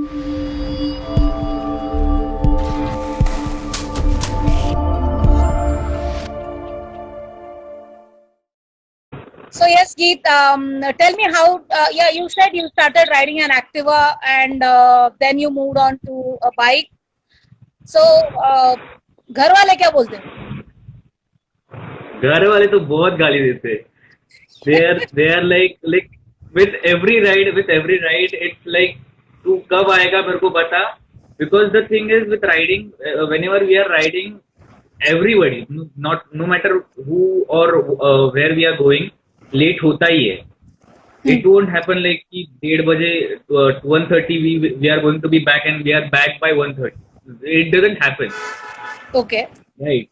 So yes, Geet, tell me how. Yeah, you said you started riding an Activa and then you moved on to a bike. So घर वाले क्या बोलते हैं? घर वाले तो बहुत गाली देते हैं. they are like with every ride it's like तू कब आएगा मेरे को बता. Because the thing is with riding, whenever we are riding, everybody, no matter who or where we are going, late होता ही है. It won't happen like कि 1:30 बजे 1:30 we are going to be back and we are back by 1:30. It doesn't happen. Okay. Right.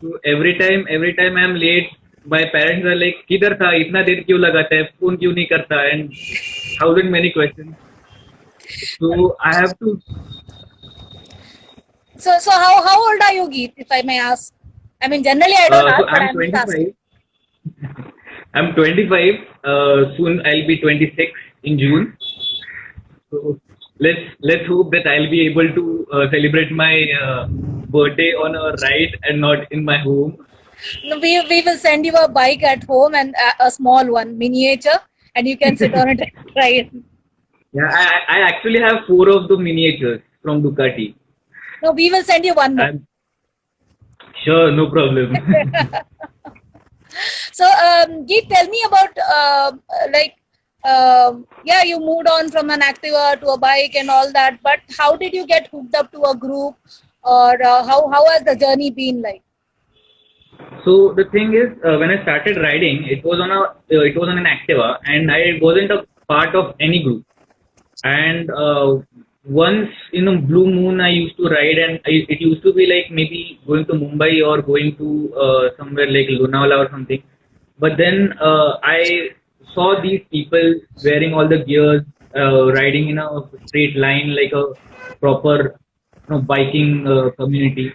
So every time I'm late, my parents are like, किधर था इतना देर क्यों लगाता है फोन क्यों नहीं करता and thousand many questions. So I have to. So how old are you, Geet, if I may ask? I mean, generally I don't ask, So but I'm I'm just asking. 25. I'm 25. Soon I'll be 26 in June. So let's hope that I'll be able to celebrate my birthday on a ride and not in my home. No, we will send you a bike at home and a small one, miniature, and you can sit on it and ride. Yeah, I actually have 4 of the miniatures from Ducati. No, we will send you one more. I'm sure, no problem. So, Geet, tell me about yeah, you moved on from an Activa to a bike and all that, but how did you get hooked up to a group, or how has the journey been like? So the thing is, when I started riding, it was on an Activa, and I wasn't a part of any group. And once in a blue moon, I used to ride, and it used to be like maybe going to Mumbai or going to somewhere like Lonavala or something. But then I saw these people wearing all the gears, riding in a straight line like a proper biking community.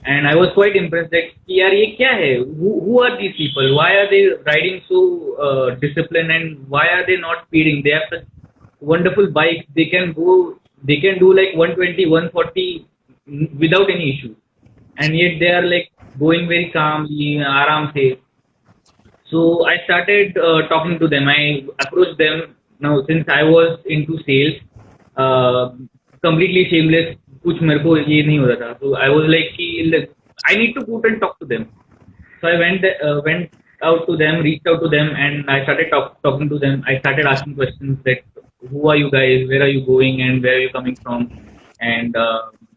And I was quite impressed that कि यार ये क्या है? Who are these people? Why are they riding so disciplined, and why are they not speeding? They have such wonderful bikes. They can do like 120, 140 without any issue, and yet they are like going very calmly, आराम से. So I started talking to them. I approached them. Now since I was into sales, uh, completely shameless. कुछ मेरे को ये नहीं हो रहा था. So I was like कि I need to go and talk to them. So I went out to them, reached out to them, and I started talking to them. I started asking questions like, who are you guys? Where are you going? And where are you coming from? And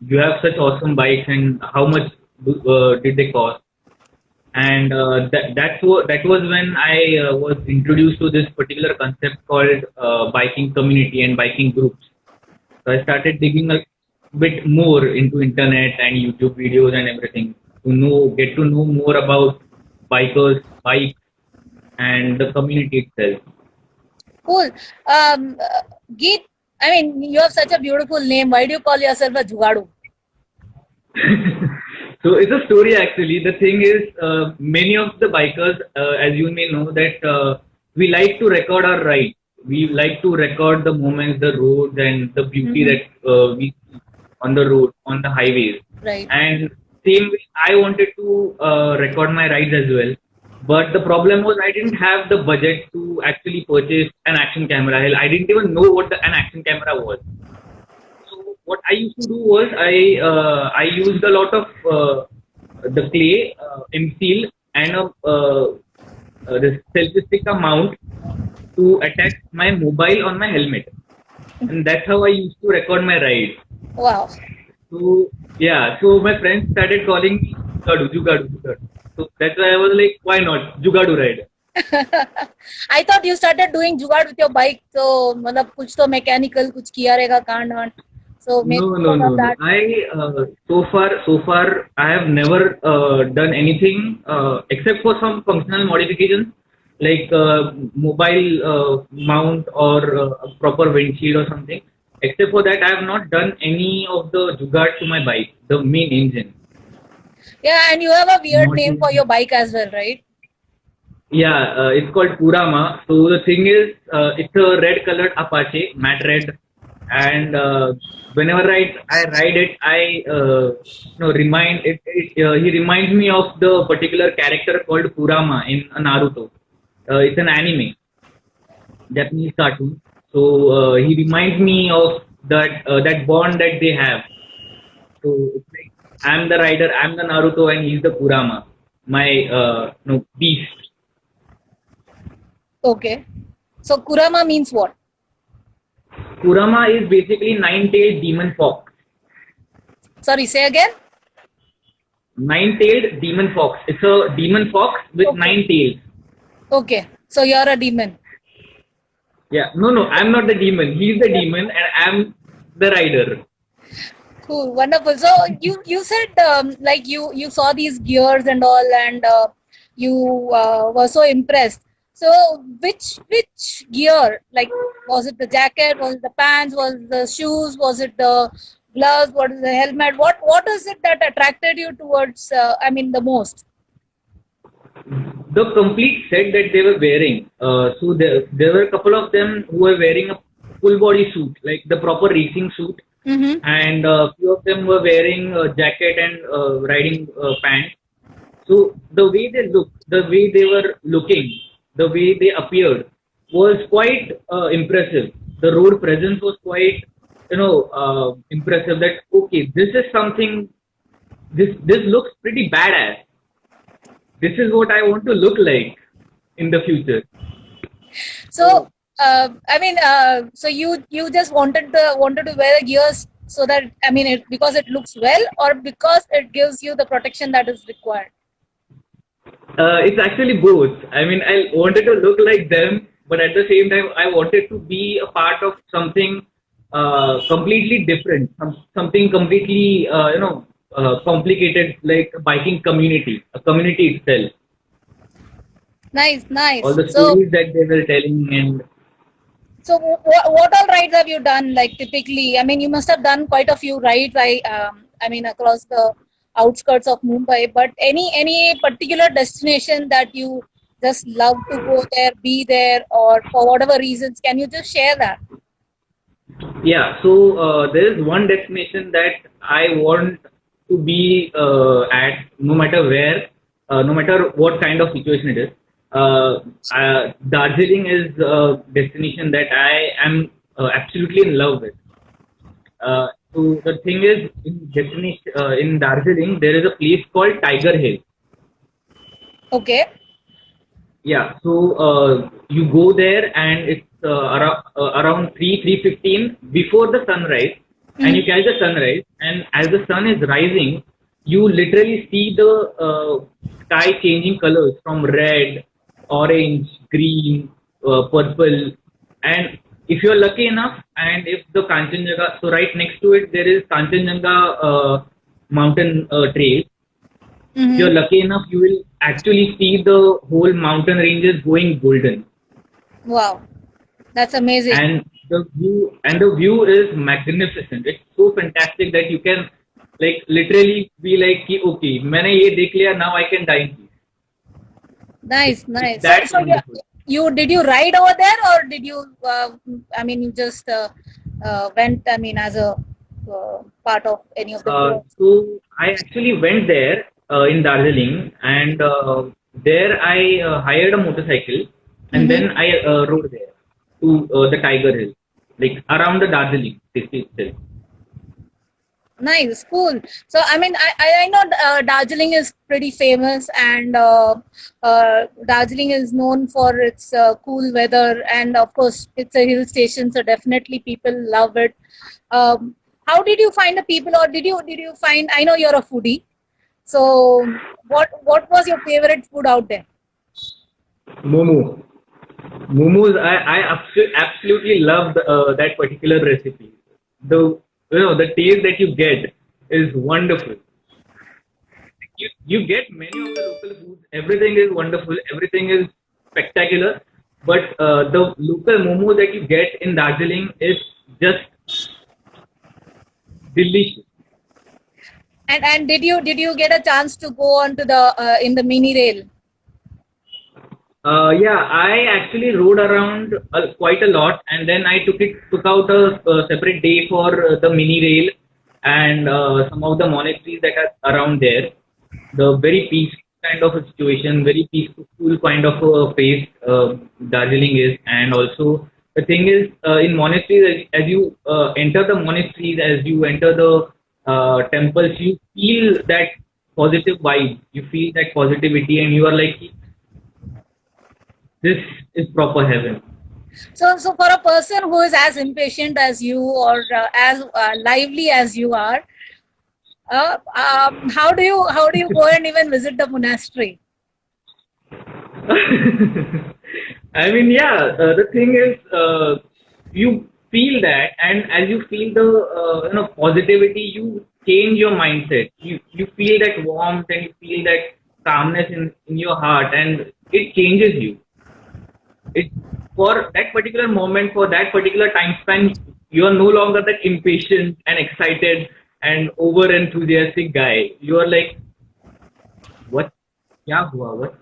you have such awesome bikes, and how much did they cost? And that was when I was introduced to this particular concept called biking community and biking groups. So I started digging a bit more into internet and YouTube videos and everything to get to know more about bikers, bikes, and the community itself. Cool. Geet, I mean, you have such a beautiful name. Why do you call yourself a Jugadu? So it's a story actually. The thing is, many of the bikers, as you may know, that we like to record our rides. We like to record the moments, the roads, and the beauty that we see on the road, on the highways. Right. And same way, I wanted to record my rides as well. But the problem was I didn't have the budget to actually purchase an action camera. Hell, I didn't even know what an action camera was. So what I used to do was I used a lot of the clay, M-seal, and this selfie sticker mount to attach my mobile on my helmet, and that's how I used to record my ride. Wow. So yeah, so my friends started calling me Jugadu, Jugadu, Jugadu. So that's why I was like, why not Jugadu ride? I thought you started doing jugaad with your bike, so मतलब कुछ तो mechanical कुछ किया रहेगा कांड वांड. So maybe No. that. I so far I have never done anything except for some functional modifications like mobile mount or a proper windshield or something. Except for that, I have not done any of the jugaad to my bike, the main engine. Yeah, and you have a weird Not name even- for your bike as well, right? Yeah, it's called Purama. So the thing is, it's a red colored Apache, matte red, and whenever I ride it, I remind it. He reminds me of the particular character called Kurama in Naruto. It's an anime, Japanese cartoon. So he reminds me of that bond that they have. So it's like I'm the rider, I'm the Naruto, and he's the Kurama, my beast. Okay. So Kurama means what? Kurama is basically nine-tailed demon fox. Sorry, say again. Nine-tailed demon fox. It's a demon fox with Okay. 9 tails. Okay. So you're a demon. Yeah, no, I'm not the demon. He's the demon, and I'm the rider. Cool, wonderful. So you said like you saw these gears and all, and you were so impressed. So which gear? Like, was it the jacket? Was it the pants? Was it the shoes? Was it the gloves? What is the helmet? What is it that attracted you towards? I mean, the most. The complete set that they were wearing. So there were a couple of them who were wearing a full body suit, like the proper racing suit, Mm-hmm. and a few of them were wearing a jacket and riding pants. So the way they looked, the way they were looking, the way they appeared was quite impressive. The road presence was quite, impressive. That okay, this is something. This looks pretty badass. This is what I want to look like in the future. So I mean, so you just wanted to wear the gears so that, I mean, because it looks well, or because it gives you the protection that is required. It's actually both. I mean, I wanted to look like them, but at the same time, I wanted to be a part of something completely different, something completely, complicated, like a biking community, a community itself. Nice, All nice. the So stories that they were telling, and what all rides have you done? Like, typically, I mean, you must have done quite a few rides. I mean, across the outskirts of Mumbai. But any particular destination that you just love to go there, be there, or for whatever reasons, can you just share that? yeah. So there is one destination that I want to be at, no matter where, no matter what kind of situation it is. Darjeeling is a destination that I am absolutely in love with. So the thing is, in Darjeeling, there is a place called Tiger Hill. Okay. Yeah, so you go there and it's around 3:15 before the sunrise, and you Mhm. catch the sunrise. And as the sun is rising, you literally see the sky changing colors from red, orange, green, purple. And if you're lucky enough, and if the Kanchenjunga, so right next to it, there is Kanchenjunga mountain trail. If you're Mm-hmm. lucky enough, you will actually see the whole mountain ranges going golden, Wow, that's amazing. and the view is magnificent. It's so fantastic that you can like literally be like, "Ki, okay, मैंने ये देख लिया, now I can die in peace." Nice, It's nice. So, that so yeah, wonderful. you did you ride over there, or did you? I mean, you just went. I mean, as a part of any of the tours. So I actually went there in Darjeeling, and there I hired a motorcycle, and Mm-hmm. then I rode there to the Tiger Hill, like around the Darjeeling city itself. Nice, cool. So, I mean, I know Darjeeling is pretty famous, and Darjeeling is known for its cool weather, and of course, it's a hill station, so definitely people love it. How did you find the people, or did you find? I know you're a foodie, so what was your favorite food out there? Momo. Momos, I absolutely loved that particular recipe. The taste that you get is wonderful. You get many of the local foods. Everything is wonderful. Everything is spectacular. But the local momo that you get in Darjeeling is just delicious. And did you get a chance to go on to the in the mini rail? Yeah, I actually rode around quite a lot, and then I took out a separate day for the mini rail and some of the monasteries that are around there. The very peaceful kind of a situation, very peaceful kind of a place Darjeeling is, and also the thing is in monasteries as you enter the monasteries, as you enter the temples, you feel that positive vibe, you feel that positivity, and you are like, this is proper heaven. So for a person who is as impatient as you or as lively as you are, how do you go and even visit the monastery? I mean, yeah, the thing is, you feel that, and as you feel the positivity, you change your mindset. You feel that warmth and you feel that calmness in your heart, and it changes you. It for that particular moment, for that particular time span, you are no longer that impatient and excited and over enthusiastic guy. You are like, what? Yeah, what?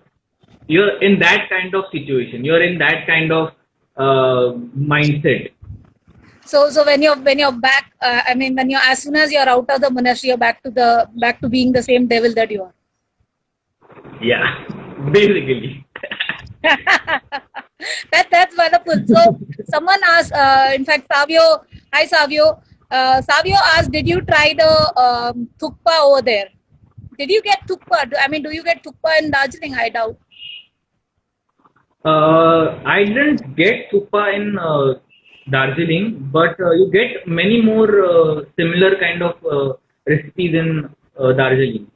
You're in that kind of situation. You're in that kind of mindset. So when you're back, I mean when you're as soon as you're out of the monastery, you're back to being the same devil that you are. Yeah, basically. That's wonderful. So someone asked, in fact, Savio, hi Savio. Savio asked, did you try the thukpa over there? Did you get thukpa? I mean, do you get thukpa in Darjeeling? I doubt. I didn't get Supa in Darjeeling, but you get many more similar kind of recipes in Darjeeling.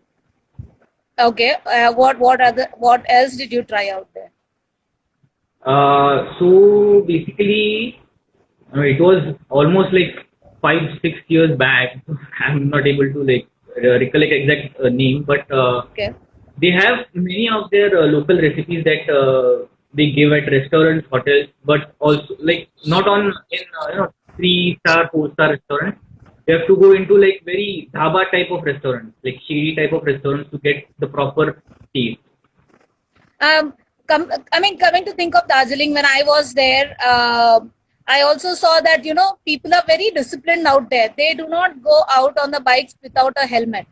Okay. What else did you try out there? So basically, it was almost like 5 6 years back. I'm not able to like recollect exact name, but Okay. they have many of their local recipes that they give at restaurants, hotels, but also like not on in 3 star, 4 star restaurants. You have to go into like very dhaba type of restaurants, like shady type of restaurants to get the proper taste. Um, I mean, coming to think of Darjeeling, when I was there, I also saw that people are very disciplined out there. They do not go out on the bikes without a helmet.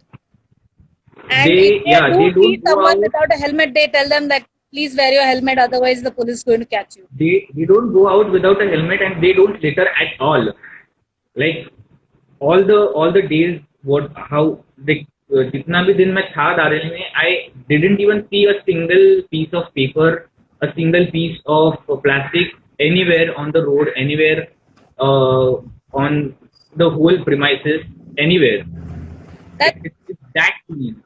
And if They they yeah do they see don't go someone out. without a helmet, they tell them that please wear your helmet, otherwise the police is going to catch you. They don't go out without a helmet, and they don't litter at all. Like all the days, what how the जितना भी दिन मैं था दार्जिलिंग में, I didn't even see a single piece of paper, a single piece of plastic anywhere on the road, anywhere on the whole premises, anywhere. That It's that clean.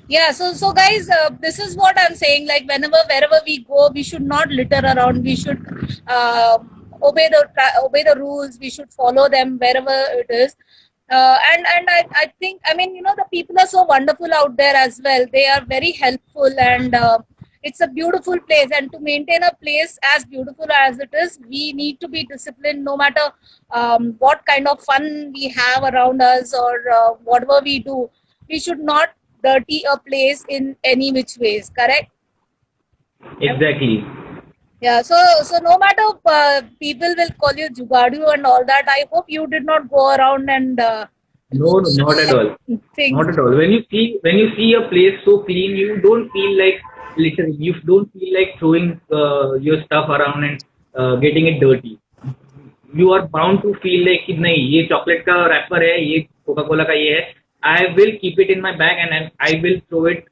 Yeah, so guys, this is what I'm saying. Like wherever we go, we should not litter around. We should obey the rules. We should follow them wherever it is. And I think, I mean, the people are so wonderful out there as well. They are very helpful, and it's a beautiful place. And to maintain a place as beautiful as it is, we need to be disciplined, no matter what kind of fun we have around us, or whatever we do. We should not dirty a place in any which ways, correct? Exactly. Yeah, so no matter, people will call you jugadu and all that, I hope you did not go around and No, no, not at all. things. Not at all. When you see a place so clean, you don't feel like littering. You don't feel like throwing your stuff around and getting it dirty. You are bound to feel like कि नहीं, ये chocolate का wrapper है, ये Coca Cola का ये है. I will keep it in my bag, and then I will throw it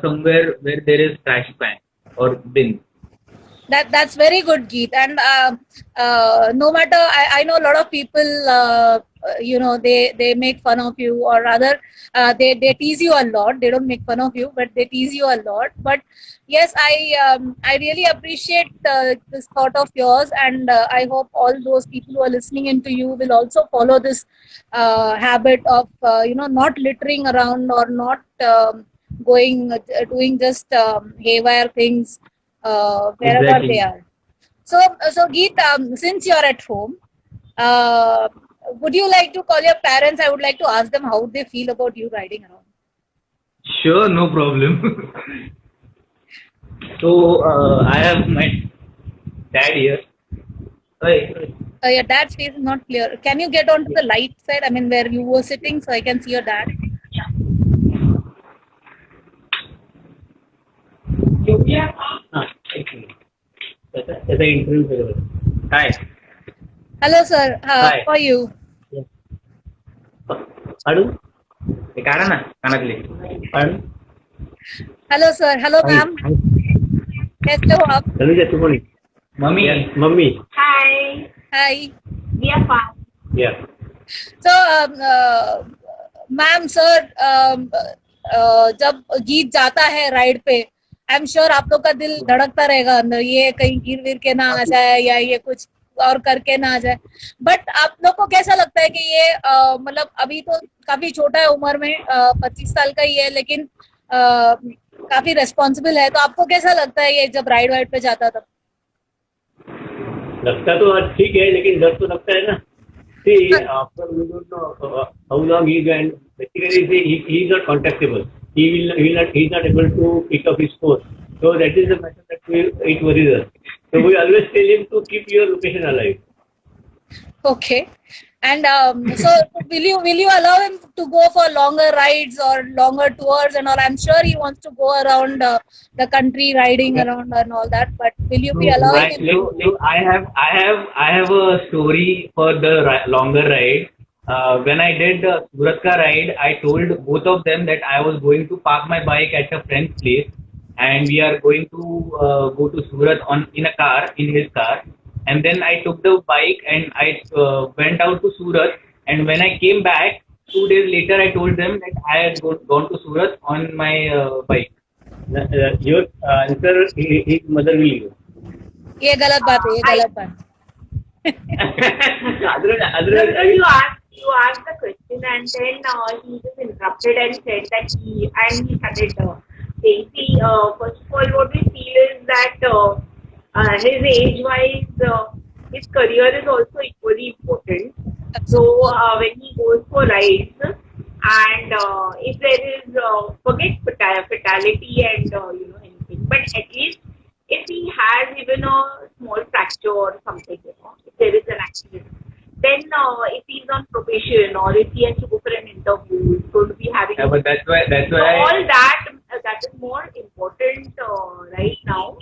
somewhere where there is trash can or bin. That's very good, Geet. And no matter, I know a lot of people, they make fun of you, or rather, they tease you a lot. They don't make fun of you, but they tease you a lot. But yes, I really appreciate this thought of yours, and I hope all those people who are listening into you will also follow this habit of not littering around, or not going doing just haywire things wherever they Exactly. are. So Geet, since you're at home, uh, would you like to call your parents? I would like to ask them how they feel about you riding around. Sure, no problem. So I have met dad here. Hey, Your dad's face is not clear. Can you get onto the light side? I mean, where you were sitting, so I can see your dad. त्याचा interview केला. Hi. Hello, sir. Hi. How are you? Ado ते काढा ना कानातले. Ado Hello, sir. Hello, ma'am. कैसे हो आप? तू कोणी? Mummy. Mummy. Hi, Hi. we are fine. Yeah. So, ma'am sir, जब गीत जाता है राइड पे, आई एम श्योर आप लोग का दिल धड़कता रहेगा अंदर, ये कहीं गिर विर के ना आ जाए या ये कुछ और करके ना आ जाए. बट आप लोग को कैसा लगता है कि ये मतलब अभी तो काफी छोटा है उम्र में, 25 साल का ही है, लेकिन काफी रेस्पॉन्सिबल है, तो आपको कैसा लगता है ये जब राइड वाइड पे जाता तब? लगता तो ठीक है, लेकिन डर तो लगता है ना. See, after we don't know how long he is, and basically he is not contactable. He's not able to pick up his phone. So that is the matter that it worries us. So we always tell him to keep your location alive. Okay. And so will you allow him to go for longer rides or longer tours and all? I'm sure he wants to go around the country riding around and all that, but will you be allowing him? So I have a story for the longer ride. When I did the Surat ka ride, I told both of them that I was going to park my bike at a friend's place, and we are going to go to Surat in his car. And then I took the bike and I went out to Surat. And when I came back 2 days later, I told them that I had gone to Surat on my bike. Your answer, his mother will give. ये गलत बात है, ये गलत बात. Otherwise, You asked the question and then he just interrupted and said that he started saying, see, first of all, what we feel is that his age-wise, his career is also equally important. So when he goes for rides, and if there is forget fatality and anything, but at least if he has even a small fracture or something, if there is an accident, then if he's on probation or if he has to go for an interview, he's going to be having. Yeah, but that's why. So all that is more important right now.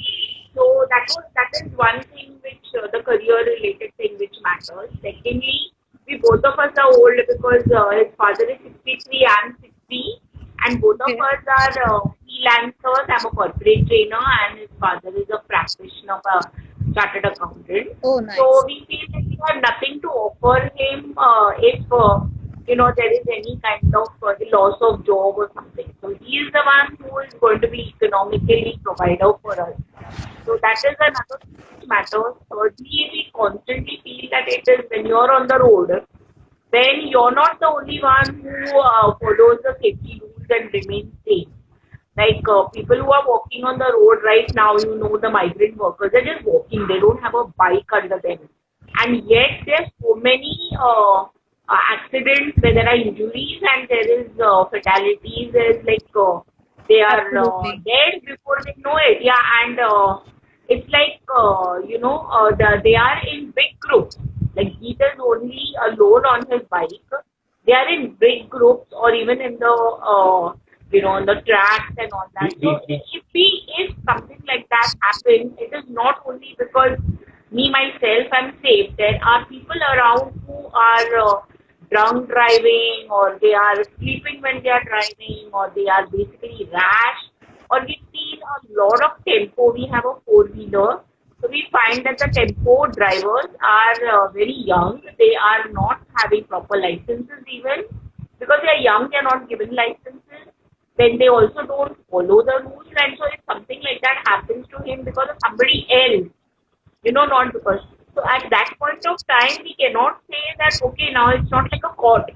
So that is one thing which the career related thing which matters. Secondly, we both of us are old because his father is 63 and 60, and both of us are freelancers. I'm a corporate trainer and his father is a practitioner, a chartered accountant. Oh, nice. So we feel that we have nothing to offer him if there is any kind of loss of job or something. So he is the one who is going to be economically provider for us. So that is another thing which matters. Thirdly, we constantly feel that it is when you're on the road, then you're not the only one who follows the safety rules and remains safe. Like people who are walking on the road right now, the migrant workers, they're just walking. They don't have a bike under them. And yet there's so many accidents where there are injuries and there is fatalities. There's like they are dead before they know it. Yeah, and it's like they are in big groups. Like he is only alone on his bike. They are in big groups or even in the on the tracks and all that. So if something like that happens, it is not only because me myself am safe. There are people around who are drunk driving, or they are sleeping when they are driving, or they are basically rash, or we see a lot of tempo. We have a four-wheeler, so we find that the tempo drivers are very young. They are not having proper licenses even. Because they are young, they are not given licenses. Then they also don't follow the rules, and so if something like that happens to him because of somebody else, not because. So at that point of time, we cannot say that, okay, now it's not like a court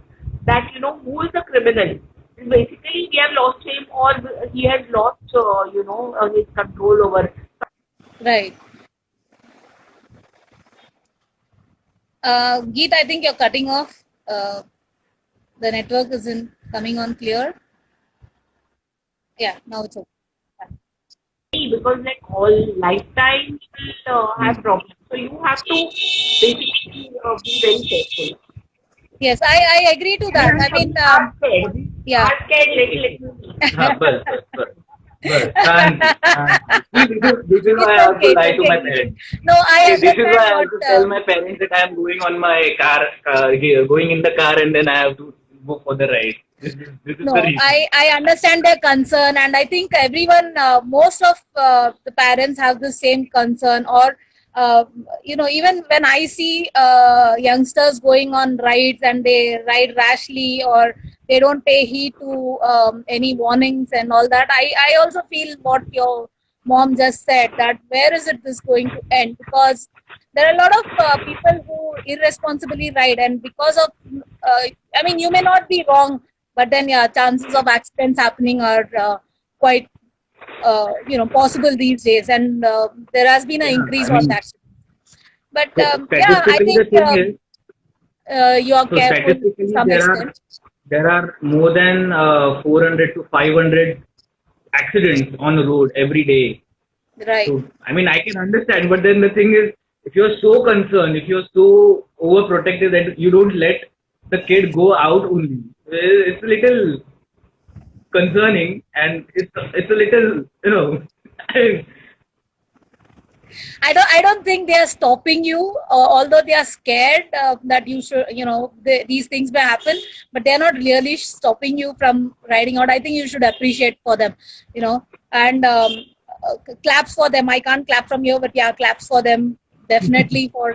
that, who is the criminal. Basically, we have lost him or he has lost, his control over. Right. Geet, I think you're cutting off. The network isn't coming on clear. Yeah, now it's okay. because like all lifetime you will have problems. So you have to basically be very careful. Yes, I agree to that. I mean, Are scared. yeah. Are scared little. But this is why I It's have to okay. lie It's to my okay. parents. No, I Okay, this is understand why I what. have to tell my parents that I am going on my car, here, going in the car, and then I have to go for the ride. This is the No, reason. I understand their concern, and I think everyone, most of the parents have the same concern. Or, even when I see youngsters going on rides and they ride rashly, or they don't pay heed to any warnings and all that, I also feel what your mom just said, that where is it this going to end? Because there are a lot of people who irresponsibly ride, and because of, I mean, you may not be wrong, but then yeah, chances of accidents happening are quite possible these days, and there has been an Yeah, increase I on mean, that. But so yeah, I statistically, the think thing is, you are so careful to statistically, some extent. there are more than 400 to 500 accidents on the road every day. Right. So, I mean, I can understand, but then the thing is, if you're so concerned, if you're so overprotective that you don't let the kid go out only, it's a little concerning, and it's a little, I don't think they are stopping you, although they are scared that you should, these things may happen, but they are not really stopping you from riding out. I think you should appreciate for them, and claps for them. I can't clap from here, but yeah, claps for them definitely for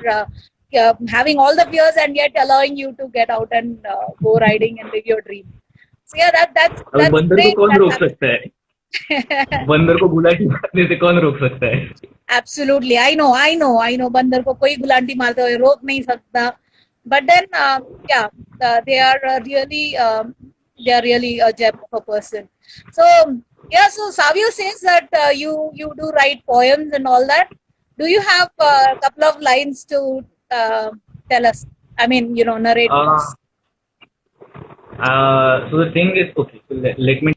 having all the fears and yet allowing you to get out and go riding and live your dream. So yeah, अभी that's बंदर को great. कौन That's रोक सकता है? बंदर को गुलाटी मारने से कौन रोक सकता है? Absolutely, I know. बंदर को कोई गुलांटी मारते हुए रोक नहीं सकता. But then, yeah, they are really a gem of a person. So yeah, so Savio says that you do write poems and all that. Do you have a couple of lines to tell us? I mean, narrate to Uh, us. so the thing is, okay, so let me.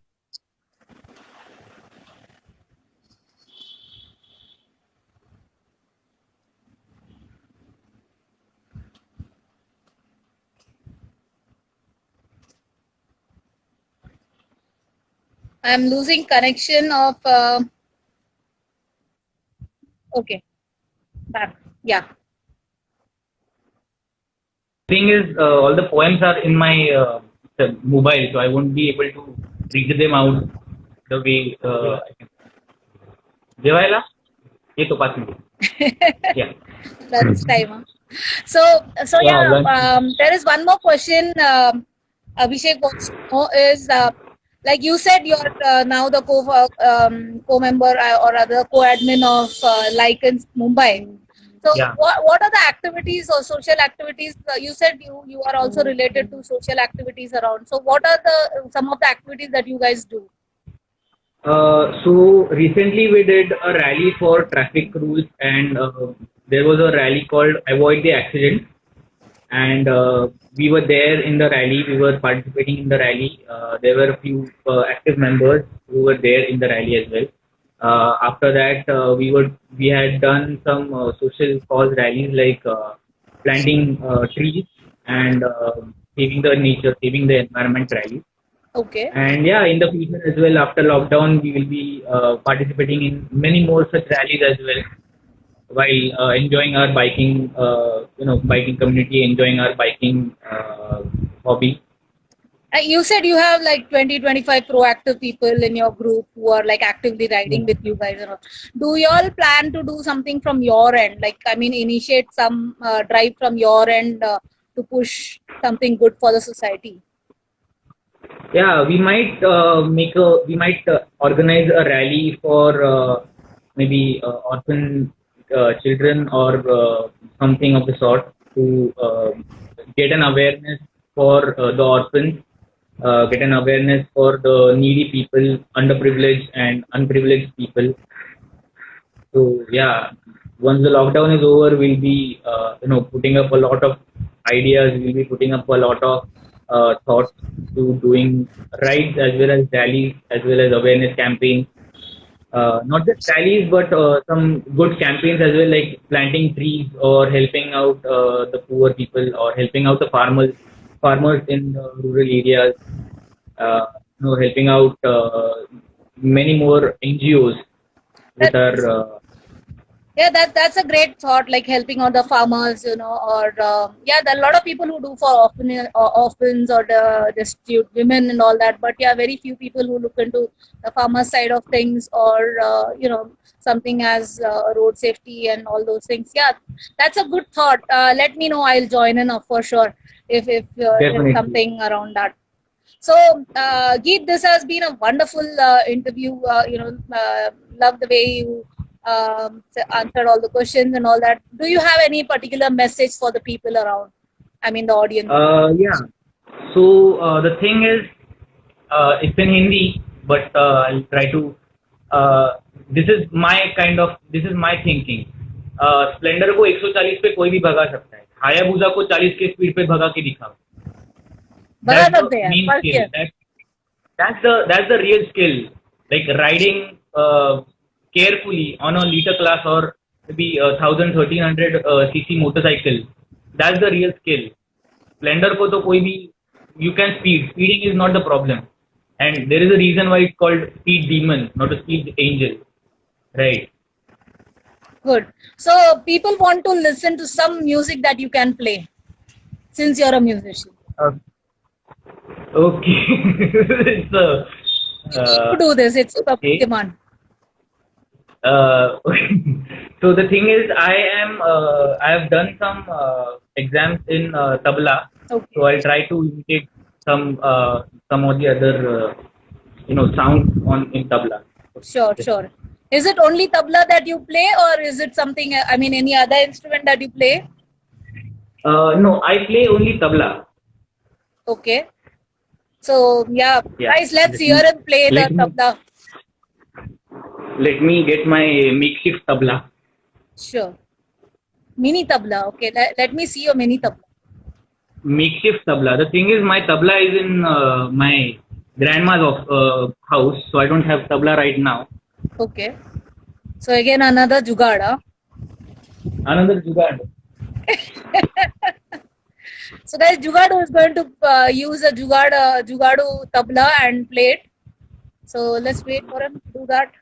I'm losing connection of. Okay, back. Yeah. Thing is, all the poems are in my the mobile, so I won't be able to read them out the way I can. जेवायला येतो 5 minute. Yeah. Lunch time. Huh? So Yeah, yeah, lunch. there is one more question. Abhishek wants to know is like you said, you're now the co-member or other co-admin of Lycans Mumbai. So Yeah. what are the activities or social activities? You said you are also related to social activities around. So what are some of the activities that you guys do? So recently we did a rally for traffic rules, and there was a rally called Avoid the Accident, and we were there in the rally. We were participating in the rally. There were a few active members who were there in the rally as well. After that, we had done some social cause rallies like planting trees and saving the nature, saving the environment rallies. Okay. And yeah, in the future as well, after lockdown, we will be participating in many more such rallies as well, while enjoying our biking, biking community, enjoying our biking hobby. You said you have like 20-25 proactive people in your group who are like actively riding with you guys and all. Do you all plan to do something from your end? Like, I mean, initiate some drive from your end to push something good for the society? Yeah, we might organize a rally for maybe orphan children or something of the sort to get an awareness for the orphans, get an awareness for the needy people, underprivileged and unprivileged people. So yeah, once the lockdown is over, we'll be putting up a lot of ideas. We'll be putting up a lot of thoughts to doing rides as well as rallies as well as awareness campaigns. not just rallies, but some good campaigns as well, like planting trees or helping out the poor people or helping out the farmers in the rural areas. Helping out many more NGOs which are Yeah, that's a great thought, like helping out the farmers, or yeah, there are a lot of people who do for orphans or the destitute women and all that. But yeah, very few people who look into the farmer side of things, or something as road safety and all those things. Yeah, that's a good thought. Let me know. I'll join in for sure if there's definitely. something around that. So, Geet, this has been a wonderful interview. Love the way you answered all the questions and all that. Do you have any particular message for the people around? I mean, the audience. Yeah. So the thing is, it's in Hindi, but I'll try to. This is my thinking. Splendor को 140 पे कोई भी भगा सकता है, Hayabusa को 40 के speed पे भगा के दिखाओ. भगा That's the सकते हैं, main first skill. year. That's the real skill. Like riding carefully on a liter class or maybe 1,000-1,300 cc motorcycle. That's the real skill. Splendor को तो कोई भी, you can speed. Speeding is not the problem, and there is a reason why it's called speed demon, not a speed angel, right? Good. So, people want to listen to some music that you can play, since you're a musician. Okay. It's You need to do this. It's a okay. demand. So the thing is, I have done some exams in tabla, Okay. so I'll try to imitate some of the other sounds in tabla. Sure. Is it only tabla that you play, or is it something? I mean, any other instrument that you play? No, I play only tabla. Okay. So yeah, Yeah. guys, let's hear and play the Let me- tabla. Let me get my makeshift tabla. Sure. Mini tabla. Okay. Let me see your mini tabla. Makeshift tabla. The thing is, my tabla is in my grandma's house, so I don't have tabla right now. Okay. So again, another jugaad. Huh? Another jugaad. So guys, Jugadu is going to use a Jugadu tabla and play it. So let's wait for him to do that.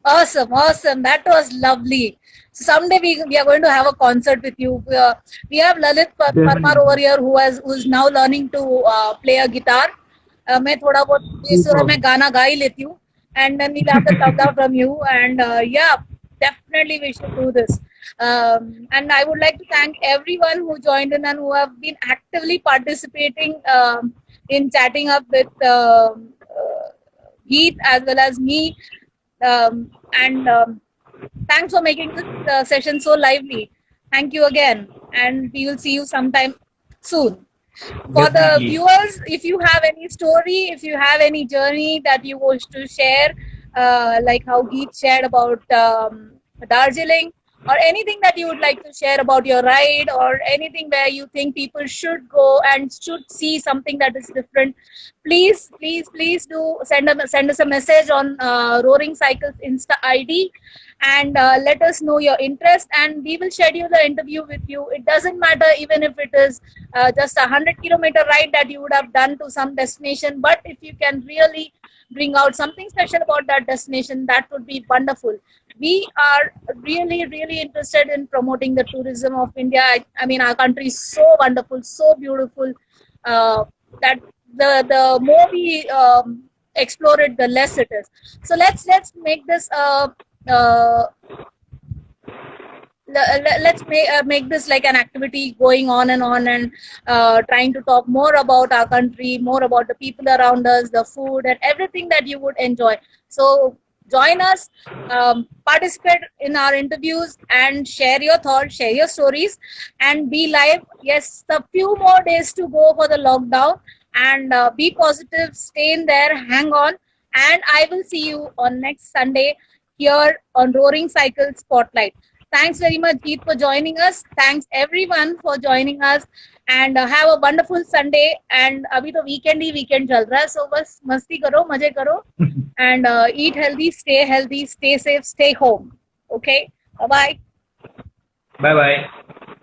Awesome. That was lovely. So someday we are going to have a concert with you. We have Lalit Parmar over here who's now learning to play a guitar. मैं थोड़ा बहुत इस सुर में गाना गा ही लेती हूँ, and then we'll have the tabla from you, and yeah, definitely we should do this. And I would like to thank everyone who joined in and who have been actively participating in chatting up with Geet as well as me. And thanks for making this session so lively. Thank you again, and we will see you sometime soon. For the Definitely. viewers, if you have any story, if you have any journey that you wish to share, like how Geet shared about Darjeeling, or anything that you would like to share about your ride, or anything where you think people should go and should see something that is different, please do send us a message on Roaring Cycles Insta ID, and let us know your interest, and we will schedule the interview with you. It doesn't matter even if it is just a 100-kilometer ride that you would have done to some destination, but if you can really bring out something special about that destination, that would be wonderful. we are really, really interested in promoting the tourism of India. I mean, our country is so wonderful, so beautiful, that the more we explore it, the less it is. So let's make this let's make this like an activity going on, and trying to talk more about our country, more about the people around us, the food, and everything that you would enjoy. So join us, participate in our interviews, and share your thoughts, share your stories, and be live. Yes, a few more days to go for the lockdown, and be positive, stay in there, hang on, and I will see you on next Sunday here on Roaring Cycle Spotlight. Thanks very much, Jeet, for joining us. Thanks everyone for joining us, and have a wonderful Sunday. And अभी तो weekend चल रहा है, so बस मस्ती करो, मजे करो, and eat healthy, stay safe, stay home. Okay, bye bye. Bye bye.